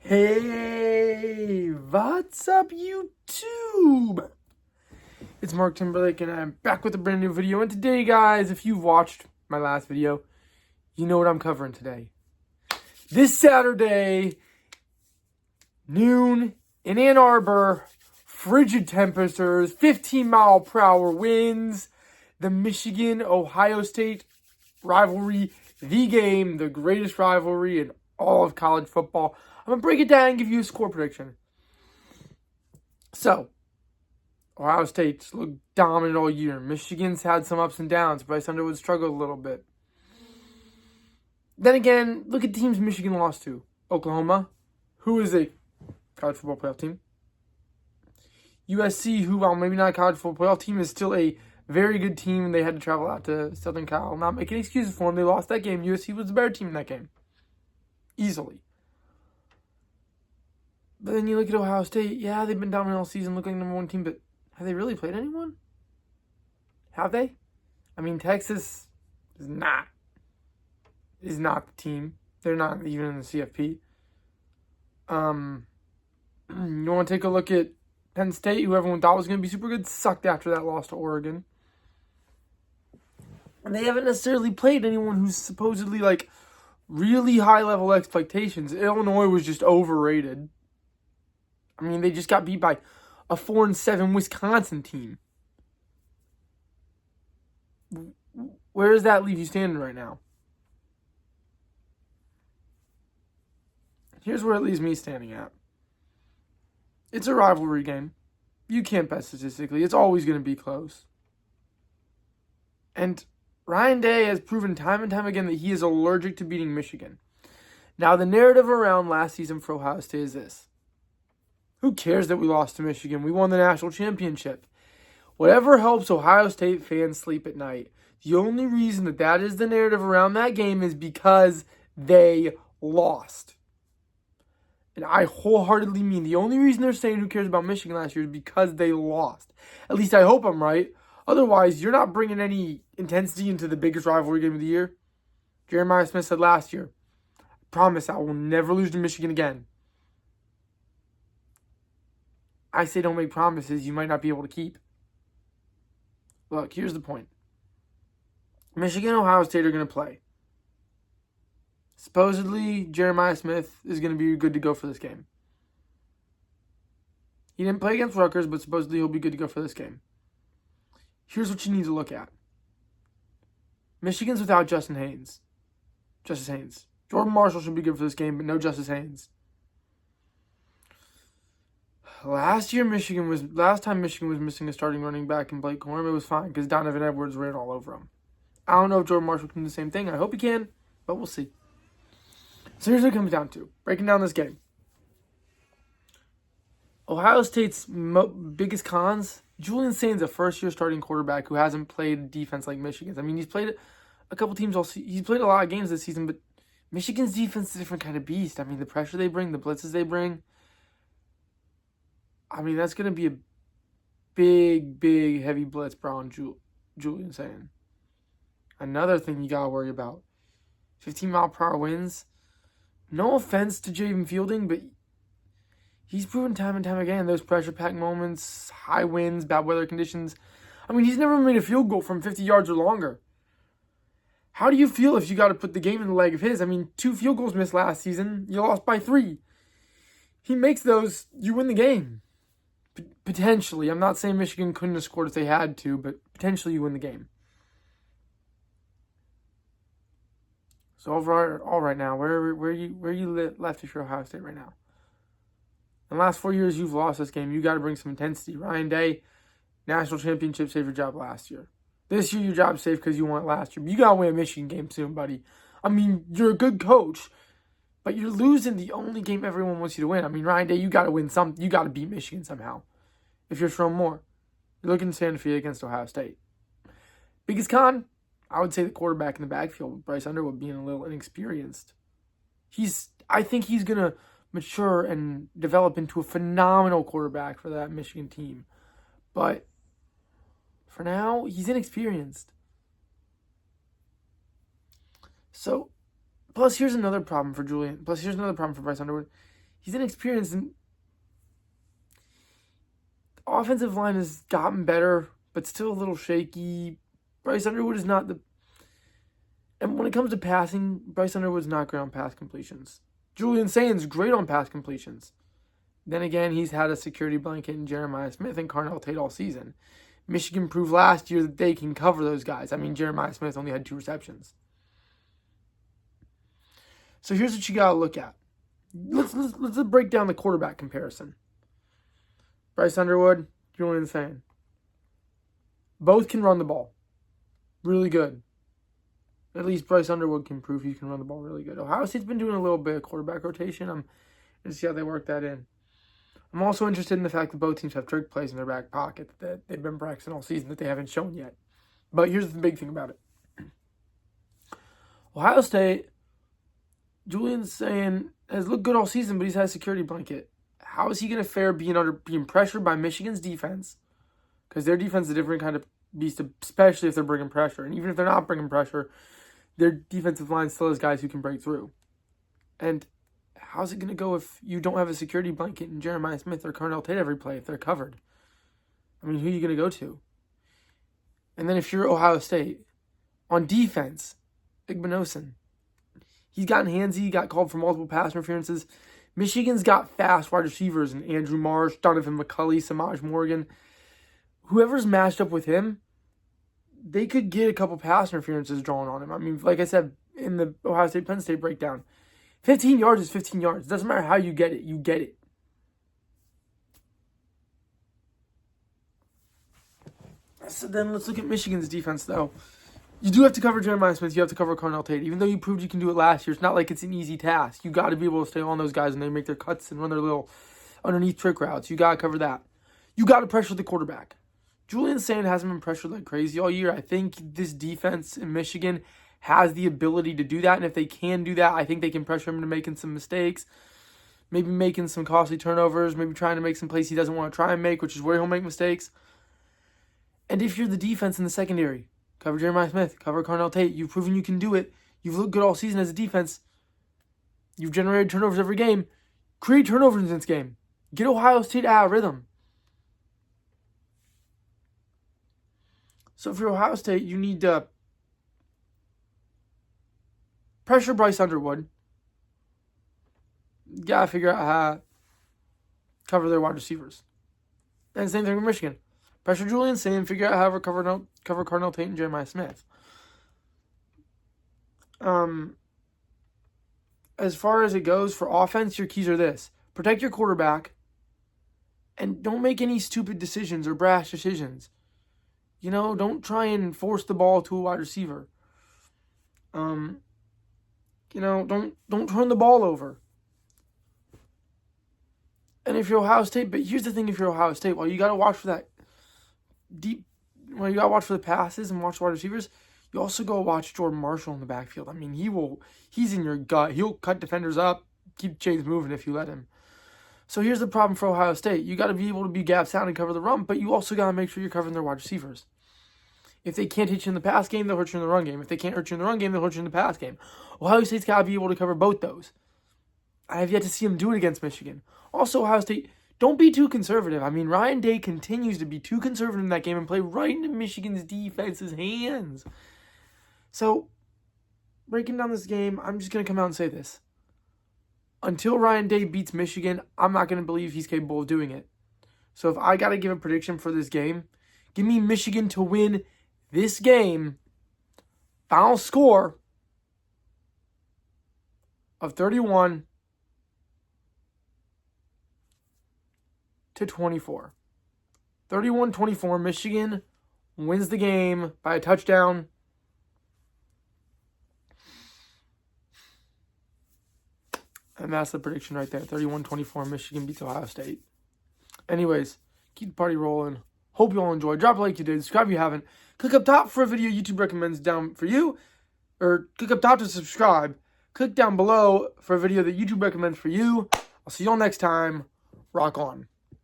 Hey, what's up, YouTube? It's Mark Timberlake, and I'm back with a brand new video. And today, guys, if you've watched my last video, you know what I'm covering today. This Saturday, noon, in Ann Arbor, frigid temperatures, 15-mile-per-hour winds, the Michigan-Ohio State rivalry, the game, the greatest rivalry in all of college football. I'm going to break it down and give you a score prediction. So, Ohio State's looked dominant all year. Michigan's had some ups and downs. Bryce Underwood struggled a little bit. Then again, look at teams Michigan lost to. Oklahoma, who is a college football playoff team. USC, who, while maybe not a college football playoff team, is still a very good team, and they had to travel out to Southern Cal. Not making excuses for them. They lost that game. USC was the better team in that game. Easily. But then you look at Ohio State. Yeah, they've been dominant all season, looking like the number one team, but have they really played anyone? Have they? I mean, Texas is not the team. They're not even in the CFP. You want to take a look at Penn State, who everyone thought was going to be super good, sucked after that loss to Oregon. And they haven't necessarily played anyone who's supposedly like really high-level expectations. Illinois was just overrated. I mean, they just got beat by a 4-7 Wisconsin team. Where does that leave you standing right now? Here's where it leaves me standing at. It's a rivalry game. You can't bet statistically. It's always going to be close. And Ryan Day has proven time and time again that he is allergic to beating Michigan. Now, the narrative around last season for Ohio State is this. Who cares that we lost to Michigan? We won the national championship. Whatever helps Ohio State fans sleep at night. The only reason that is the narrative around that game is because they lost. And I wholeheartedly mean the only reason they're saying who cares about Michigan last year is because they lost. At least I hope I'm right. Otherwise, you're not bringing any intensity into the biggest rivalry game of the year. Jeremiah Smith said last year, I promise I will never lose to Michigan again. I say don't make promises you might not be able to keep. Look, here's the point. Michigan and Ohio State are going to play. Supposedly, Jeremiah Smith is going to be good to go for this game. He didn't play against Rutgers, but supposedly he'll be good to go for this game. Here's what you need to look at. Michigan's without Justice Haynes. Jordan Marshall should be good for this game, but no Justice Haynes. Last time Michigan was missing a starting running back in Blake Corum, it was fine because Donovan Edwards ran all over him. I don't know if Jordan Marshall can do the same thing. I hope he can, but we'll see. So here's what it comes down to. Breaking down this game. Ohio State's biggest cons, Julian Sain's a first-year starting quarterback who hasn't played defense like Michigan's. I mean, he's played a couple teams all season. He's played a lot of games this season, but Michigan's defense is a different kind of beast. I mean, the pressure they bring, the blitzes they bring. I mean, that's going to be a big, heavy blitz on Julian Sain. Another thing you got to worry about. 15-mile-per-hour winds. No offense to Jaden Fielding, but he's proven time and time again those pressure-packed moments, high winds, bad weather conditions. I mean, he's never made a field goal from 50 yards or longer. How do you feel if you got to put the game in the leg of his? I mean, 2 field goals missed last season. You lost by 3. He makes those, you win the game. Potentially. I'm not saying Michigan couldn't have scored if they had to, but potentially you win the game. So all right now, where you left if you're Ohio State right now? In the last 4 years, you've lost this game. You got to bring some intensity. Ryan Day, national championship, saved your job last year. This year, your job's safe because you won it last year. But you got to win a Michigan game soon, buddy. I mean, you're a good coach, but you're losing the only game everyone wants you to win. I mean, Ryan Day, you got to win some. You got to beat Michigan somehow. If you're Sherrone Moore, you're looking to stand defeated against Ohio State. Biggest con, I would say the quarterback in the backfield, Bryce Underwood, being a little inexperienced. I think he's going to mature and develop into a phenomenal quarterback for that Michigan team. But for now, he's inexperienced. So, plus here's another problem for Bryce Underwood. he's inexperienced, and the offensive line has gotten better, but still a little shaky. Bryce Underwood is not the... And when it comes to passing, Bryce Underwood's not great on pass completions. Julian Sain's great on pass completions. Then again, he's had a security blanket in Jeremiah Smith and Carnell Tate all season. Michigan proved last year that they can cover those guys. I mean, Jeremiah Smith only had 2 receptions. So here's what you got to look at. Let's break down the quarterback comparison. Bryce Underwood, Julian Sain. Both can run the ball. Really good. At least Bryce Underwood can prove he can run the ball really good. Ohio State's been doing a little bit of quarterback rotation. I'm going to see how they work that in. I'm also interested in the fact that both teams have trick plays in their back pocket that they've been practicing all season that they haven't shown yet. But here's the big thing about it. Ohio State, Julian Sain has looked good all season, but he's had a security blanket. How is he going to fare being pressured by Michigan's defense? Because their defense is a different kind of beast, especially if they're bringing pressure. And even if they're not bringing pressure, their defensive line still has guys who can break through. And how's it going to go if you don't have a security blanket in Jeremiah Smith or Carnell Tate every play if they're covered? I mean, who are you going to go to? And then if you're Ohio State, on defense, Igbinosun, he's gotten handsy, got called for multiple pass interferences. Michigan's got fast wide receivers in Andrew Marsh, Donovan McCulley, Samaj Morgan. Whoever's matched up with him, they could get a couple pass interferences drawn on him. I mean, like I said in the Ohio State-Penn State breakdown, 15 yards is 15 yards. It doesn't matter how you get it. You get it. So then let's look at Michigan's defense, though. You do have to cover Jeremiah Smith. You have to cover Carnell Tate. Even though you proved you can do it last year, it's not like it's an easy task. You got to be able to stay on those guys when they make their cuts and run their little underneath trick routes. You got to cover that. You got to pressure the quarterback. Julian Sain hasn't been pressured like crazy all year. I think this defense in Michigan has the ability to do that. And if they can do that, I think they can pressure him into making some mistakes. Maybe making some costly turnovers. Maybe trying to make some plays he doesn't want to try and make, which is where he'll make mistakes. And if you're the defense in the secondary, cover Jeremiah Smith, cover Carnell Tate. You've proven you can do it. You've looked good all season as a defense. You've generated turnovers every game. Create turnovers in this game. Get Ohio State out of rhythm. So if you're Ohio State, you need to pressure Bryce Underwood. You got to figure out how to cover their wide receivers. And same thing with Michigan. Pressure Julian Sain, figure out how to cover Carnell Tate and Jeremiah Smith. As far as it goes for offense, your keys are this. Protect your quarterback. And don't make any stupid decisions or brash decisions. You know, don't try and force the ball to a wide receiver. You know, don't turn the ball over. And if you're Ohio State, but here's the thing, if you're Ohio State, well, you got to watch for that you got to watch for the passes and watch the wide receivers. You also go watch Jordan Marshall in the backfield. I mean, he's in your gut. He'll cut defenders up, keep chains moving if you let him. So here's the problem for Ohio State. You got to be able to be gap sound and cover the run, but you also got to make sure you're covering their wide receivers. If they can't hit you in the pass game, they'll hurt you in the run game. If they can't hurt you in the run game, they'll hurt you in the pass game. Ohio State's got to be able to cover both those. I have yet to see them do it against Michigan. Also, Ohio State, don't be too conservative. I mean, Ryan Day continues to be too conservative in that game and play right into Michigan's defense's hands. So, breaking down this game, I'm just going to come out and say this. Until Ryan Day beats Michigan, I'm not going to believe he's capable of doing it. So if I got to give a prediction for this game, give me Michigan to win this game. Final score of 31-24. 31-24, Michigan wins the game by a touchdown. And that's the prediction right there. 31-24, Michigan beats Ohio State. Anyways, keep the party rolling. Hope you all enjoyed. Drop a like if you did. Subscribe if you haven't. Click up top for a video YouTube recommends down for you. Or click up top to subscribe. Click down below for a video that YouTube recommends for you. I'll see you all next time. Rock on.